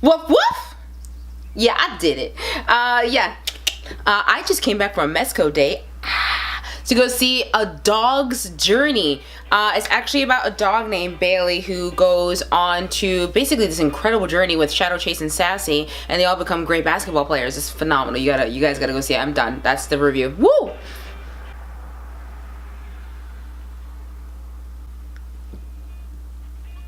Woof woof. Yeah, I did it. Yeah. I just came back from a Mesco day to go see A Dog's Journey. It's actually about a dog named Bailey who goes on to basically this incredible journey with Shadow Chase and Sassy, and they all become great basketball players. It's phenomenal. You guys gotta go see it. I'm done. That's the review. Woo!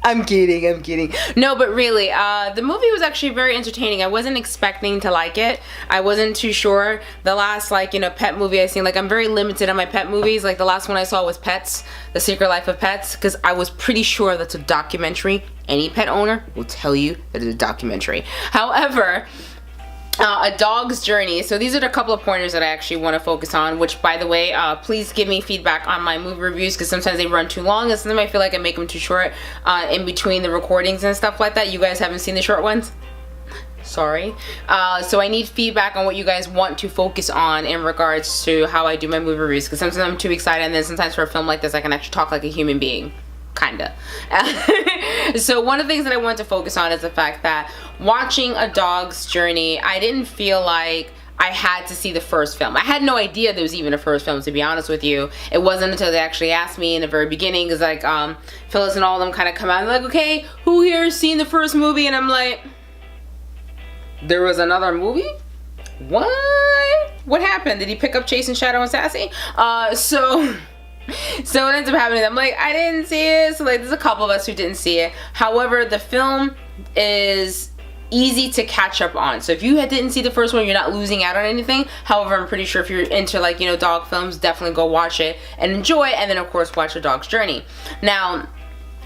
I'm kidding. No, but really, the movie was actually very entertaining. I wasn't expecting to like it. I wasn't too sure. The last, pet movie I've seen, I'm very limited on my pet movies. The last one I saw was Pets, The Secret Life of Pets, because I was pretty sure that's a documentary. Any pet owner will tell you that it's a documentary. However, A Dog's Journey. So these are the couple of pointers that I actually want to focus on, which, by the way, please give me feedback on my movie reviews, because sometimes they run too long and sometimes I feel like I make them too short in between the recordings and stuff like that. You guys haven't seen the short ones? Sorry. So I need feedback on what you guys want to focus on in regards to how I do my movie reviews, because sometimes I'm too excited, and then sometimes for a film like this I can actually talk like a human being. Kinda. So one of the things that I wanted to focus on is the fact that watching A Dog's Journey, I didn't feel like I had to see the first film. I had no idea there was even a first film, to be honest with you. It wasn't until they actually asked me in the very beginning, because Phyllis and all of them kind of come out and they're like, okay, who here has seen the first movie? And I'm like, there was another movie? What happened? Did he pick up Chasing Shadow and Sassy? So what ends up happening, I'm like, I didn't see it. So there's a couple of us who didn't see it. However, the film is easy to catch up on. So if you didn't see the first one, you're not losing out on anything. However, I'm pretty sure if you're into dog films, definitely go watch it and enjoy it. And then of course watch A Dog's Journey. Now,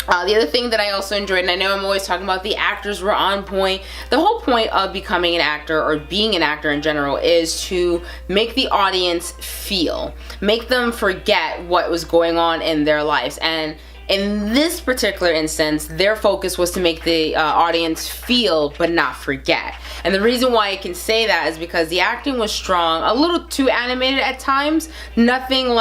the other thing that I also enjoyed, and I know I'm always talking about the actors were on point. The whole point of becoming an actor, or being an actor in general, is to make the audience feel. Make them forget what was going on in their lives. And in this particular instance, their focus was to make the audience feel but not forget. And the reason why I can say that is because the acting was strong, a little too animated at times. Nothing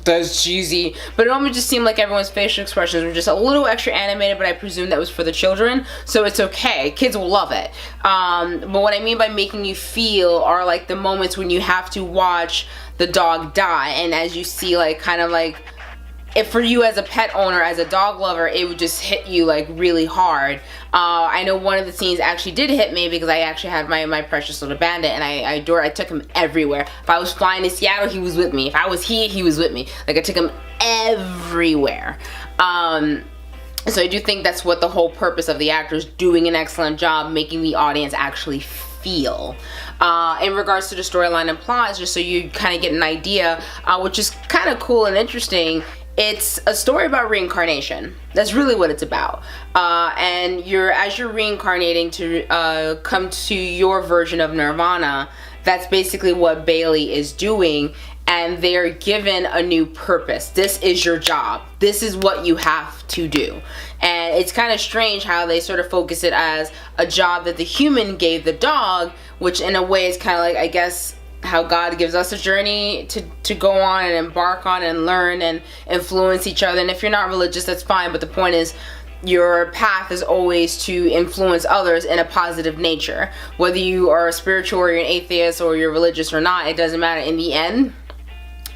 that's cheesy, but it almost just seemed like everyone's facial expressions were just a little extra animated, but I presume that was for the children, so it's okay. Kids will love it. But what I mean by making you feel are the moments when you have to watch the dog die, and as you see if for you as a pet owner, as a dog lover, it would just hit you really hard. I know one of the scenes actually did hit me because I actually had my precious little bandit, and I took him everywhere. If I was flying to Seattle, he was with me. If I was here, he was with me. I took him everywhere. So I do think that's what the whole purpose of the actors doing an excellent job making the audience actually feel. In regards to the storyline and plot, just so you kind of get an idea, which is kind of cool and interesting. It's a story about reincarnation. That's really what it's about. And as you're reincarnating to come to your version of nirvana, that's basically what Bailey is doing. And they're given a new purpose. This is your job. This is what you have to do. And it's kind of strange how they sort of focus it as a job that the human gave the dog, which in a way is kind of I guess, how God gives us a journey to go on and embark on and learn and influence each other. And if you're not religious, that's fine, but the point is your path is always to influence others in a positive nature. Whether you are a spiritual or you're an atheist or you're religious or not, it doesn't matter. In the end,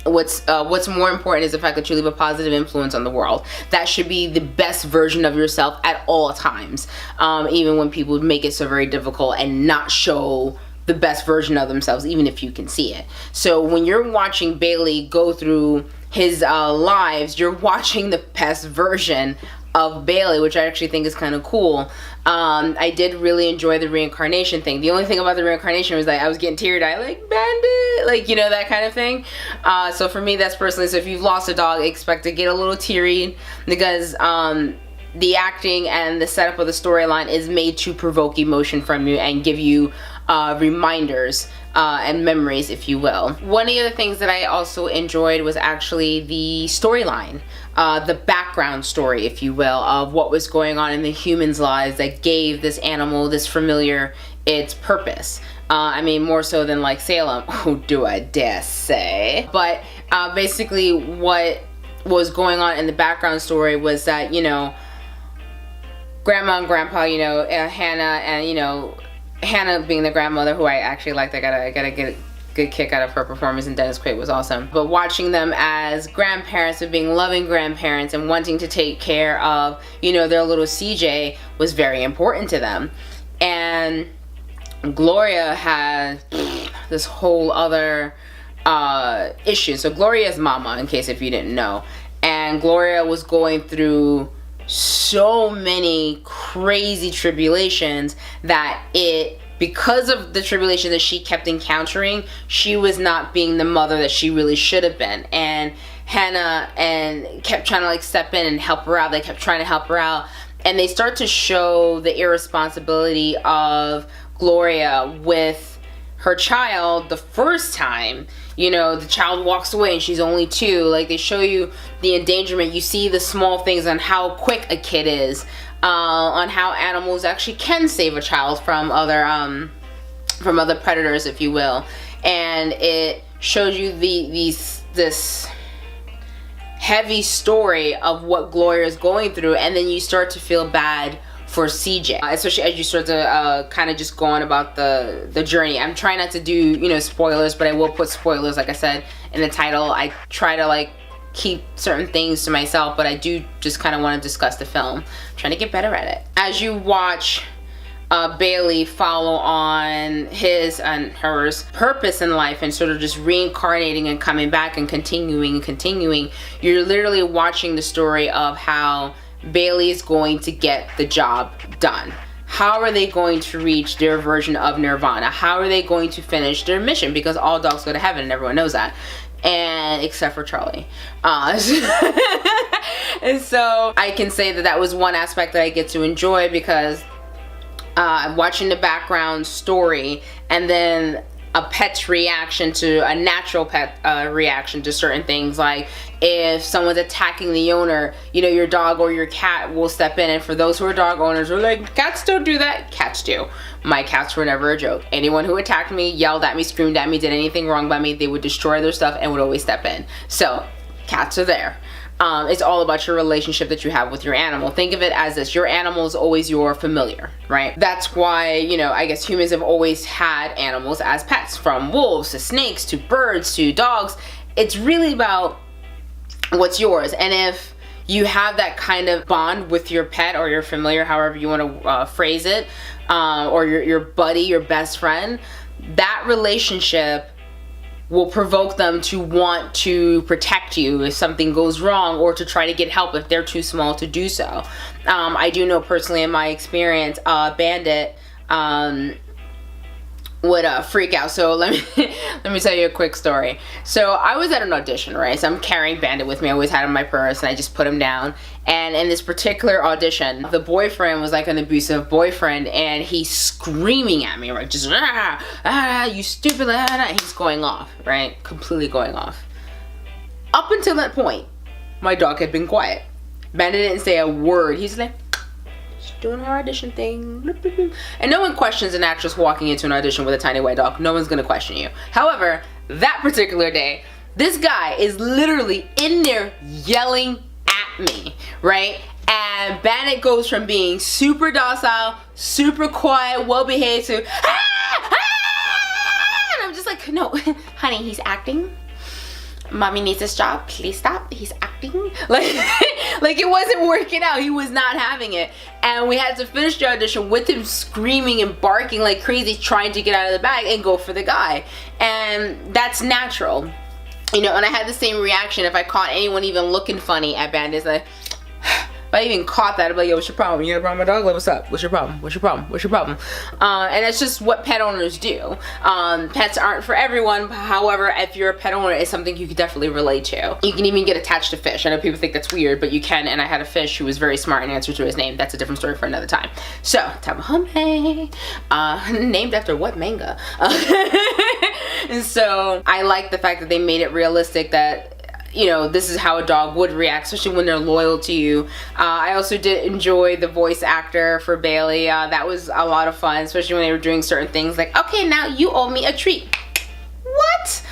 what's more important is the fact that you leave a positive influence on the world. That should be the best version of yourself at all times, even when people make it so very difficult and not show the best version of themselves, even if you can see it. So when you're watching Bailey go through his lives, you're watching the best version of Bailey, which I actually think is kind of cool. I did really enjoy the reincarnation thing. The only thing about the reincarnation was I was getting teary-eyed, bandit, that kind of thing. So for me, that's personally, so if you've lost a dog, expect to get a little teary, because the acting and the setup of the storyline is made to provoke emotion from you and give you reminders and memories, if you will. One of the other things that I also enjoyed was actually the storyline, the background story, if you will, of what was going on in the humans' lives that gave this animal, this familiar, its purpose. I mean, more so than Salem, oh, do I dare say. But basically what was going on in the background story was that, grandma and grandpa, you know, Hannah, and you know, Hannah being the grandmother, who I actually liked. I gotta get a good kick out of her performance, and Dennis Quaid was awesome. But watching them as grandparents, of being loving grandparents and wanting to take care of, you know, their little CJ was very important to them. And Gloria had this whole other issue. So Gloria's mama, in case if you didn't know, and Gloria was going through so many crazy tribulations that because of the tribulation that she kept encountering, she was not being the mother that she really should have been. And Hannah kept trying to like step in and help her out. They kept trying to help her out, and they start to show the irresponsibility of Gloria with her child the first time. You know, the child walks away and she's only 2. Like, they show you the endangerment. You see the small things on how quick a kid is, on how animals actually can save a child from other predators, if you will. And it shows you this heavy story of what Gloria is going through, and then you start to feel bad for CJ, especially as you start to kind of just go on about the journey. I'm trying not to do, you know, spoilers, but I will put spoilers, like I said, in the title. I try to like keep certain things to myself, but I do just kind of want to discuss the film. I'm trying to get better at it. As you watch Bailey follow on his and hers purpose in life and sort of just reincarnating and coming back and continuing, you're literally watching the story of how Bailey is going to get the job done. How are they going to reach their version of nirvana? How are they going to finish their mission? Because all dogs go to heaven, and everyone knows that. And except for Charlie. And so I can say that was one aspect that I get to enjoy, because watching the background story and then a pet's reaction to a natural pet reaction to certain things. Like if someone's attacking the owner, you know, your dog or your cat will step in. And for those who are dog owners, are like, cats don't do that. Cats do. My cats were never a joke. Anyone who attacked me, yelled at me, screamed at me, did anything wrong by me, they would destroy their stuff and would always step in. So cats are there. It's all about your relationship that you have with your animal. Think of it as this: your animal is always your familiar, right? That's why, you know, I guess humans have always had animals as pets, from wolves to snakes to birds to dogs. It's really about what's yours. And if you have that kind of bond with your pet or your familiar, however you want to phrase it, or your buddy, your best friend, that relationship will provoke them to want to protect you if something goes wrong, or to try to get help if they're too small to do so. I do know personally in my experience, Bandit would freak out. So let me tell you a quick story. So I was at an audition, right? So I'm carrying Bandit with me. I always had him in my purse, and I just put him down. And in this particular audition, the boyfriend was like an abusive boyfriend, and he's screaming at me, right? Just, you stupid, he's going off, right? Completely going off. Up until that point, my dog had been quiet. Bandit didn't say a word. He's like, doing her audition thing. And no one questions an actress walking into an audition with a tiny white dog. No one's gonna question you. However, that particular day, this guy is literally in there yelling at me, right? And Bandit goes from being super docile, super quiet, well behaved to, and I'm just like, no, honey, he's acting. Mommy needs this job, please stop, he's acting. Like it wasn't working out. He was not having it. And we had to finish the audition with him screaming and barking like crazy, trying to get out of the bag and go for the guy. And that's natural. You know, and I had the same reaction if I caught anyone even looking funny at Bandit. Like, if I even caught that, I'd be like, yo, what's your problem? You got a problem with my dog? Like, what's up? What's your problem? What's your problem? What's your problem? And that's just what pet owners do. Pets aren't for everyone. However, if you're a pet owner, it's something you could definitely relate to. You can even get attached to fish. I know people think that's weird, but you can. And I had a fish who was very smart in answer to his name. That's a different story for another time. So, Tamahome, named after what manga? And so I like the fact that they made it realistic that, you know, this is how a dog would react, especially when they're loyal to you. I also did enjoy the voice actor for Bailey. That was a lot of fun, especially when they were doing certain things like, okay, now you owe me a treat. What?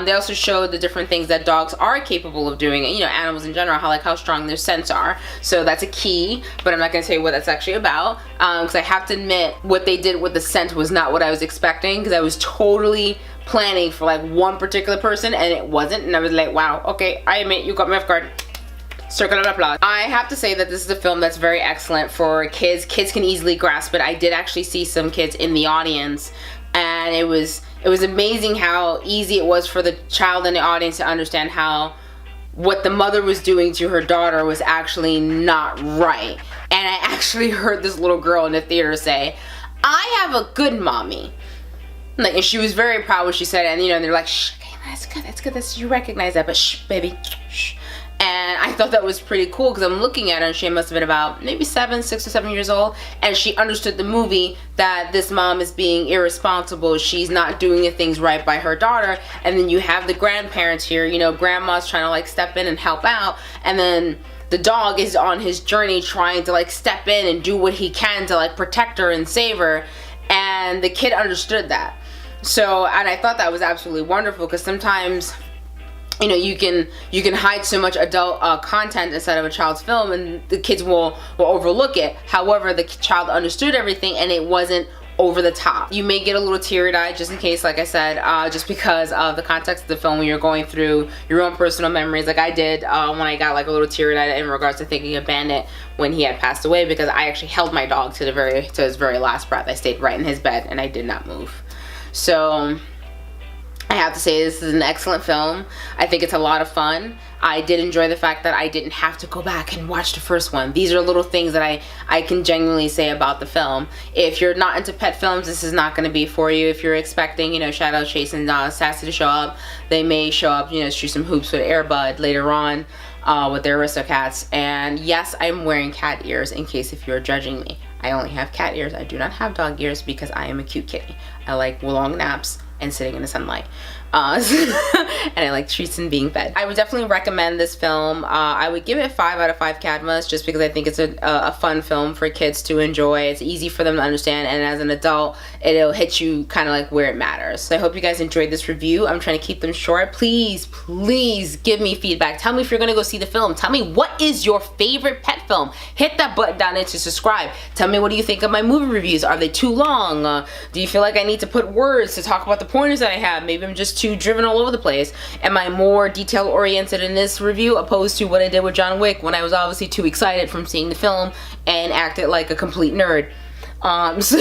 They also showed the different things that dogs are capable of doing, and you know, animals in general, how strong their scents are. So that's a key, but I'm not gonna say what that's actually about, because I have to admit what they did with the scent was not what I was expecting, because I was totally planning for like one particular person and it wasn't, and I was like, wow, okay, I admit you got me off guard. Circle of applause. I have to say that this is a film that's very excellent for kids. Kids can easily grasp it. I did actually see some kids in the audience, and it was amazing how easy it was for the child in the audience to understand how what the mother was doing to her daughter was actually not right. And I actually heard this little girl in the theater say, "I have a good mommy." Like, and she was very proud when she said it, and you know, they're like, "Shh, okay, that's good, you recognize that, but shh, baby, shh." And I thought that was pretty cool, because I'm looking at her and she must have been about maybe 6 or 7 years old, and she understood the movie that this mom is being irresponsible, she's not doing the things right by her daughter. And then you have the grandparents here, you know, grandma's trying to like step in and help out, and then the dog is on his journey trying to like step in and do what he can to like protect her and save her, and the kid understood that. So, and I thought that was absolutely wonderful, because sometimes, you know, you can hide so much adult content inside of a child's film, and the kids will overlook it. However, the child understood everything and it wasn't over the top. You may get a little teary-eyed, just in case, like I said, just because of the context of the film, when you're going through your own personal memories, like I did when I got like a little teary-eyed in regards to thinking of Bandit when he had passed away, because I actually held my dog to his very last breath. I stayed right in his bed and I did not move. So I have to say, this is an excellent film. I think it's a lot of fun. I did enjoy the fact that I didn't have to go back and watch the first one. These are little things that I can genuinely say about the film. If you're not into pet films, this is not going to be for you. If you're expecting, you know, Shadow, Chase, and Sassy to show up, they may show up, you know, shoot some hoops with Air Bud later on with their Aristocats. And yes, I'm wearing cat ears, in case if you're judging me. I only have cat ears. I do not have dog ears, because I am a cute kitty. I like long naps and sitting in the sunlight. And I like treats and being fed. I would definitely recommend this film. I would give it 5 out of 5 CADMAs, just because I think it's a fun film for kids to enjoy. It's easy for them to understand, and as an adult, it'll hit you kind of like where it matters. So I hope you guys enjoyed this review. I'm trying to keep them short. Please give me feedback. Tell me if you're gonna go see the film. Tell me, what is your favorite pet film? Hit that button down there to subscribe. Tell me, what do you think of my movie reviews? Are they too long? Do you feel like I need to put words to talk about the pointers that I have? Maybe I'm just too driven all over the place. Am I more detail oriented in this review opposed to what I did with John Wick, when I was obviously too excited from seeing the film and acted like a complete nerd? So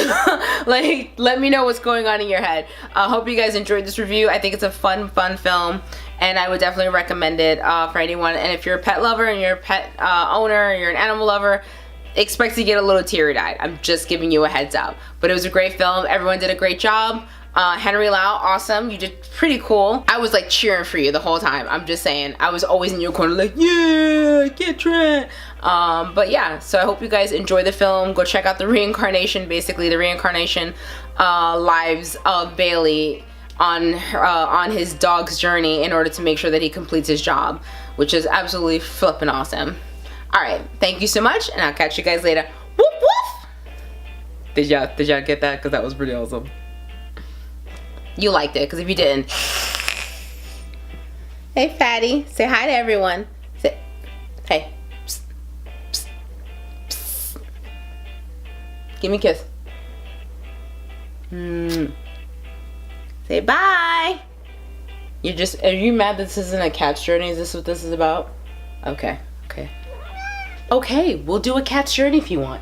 like, let me know what's going on in your head. I hope you guys enjoyed this review. I think it's a fun film, and I would definitely recommend it for anyone. And if you're a pet lover and you're a pet owner, you're an animal lover, expect to get a little teary-eyed. I'm just giving you a heads up. But it was a great film. Everyone did a great job. Henry Lau, awesome. You did pretty cool. I was like cheering for you the whole time. I'm just saying. I was always in your corner like, yeah, get Trent. But yeah, so I hope you guys enjoy the film. Go check out the reincarnation, basically the reincarnation lives of Bailey on his dog's journey in order to make sure that he completes his job, which is absolutely flippin' awesome. Alright, thank you so much, and I'll catch you guys later. Woof woof! Did y'all get that? Because that was pretty awesome. You liked it, because if you didn't, hey fatty, say hi to everyone. Say, hey, psst, psst, psst. Give me a kiss. Say bye. Are you mad that this isn't a cat's journey? Is this what this is about? Okay, we'll do a cat's journey if you want.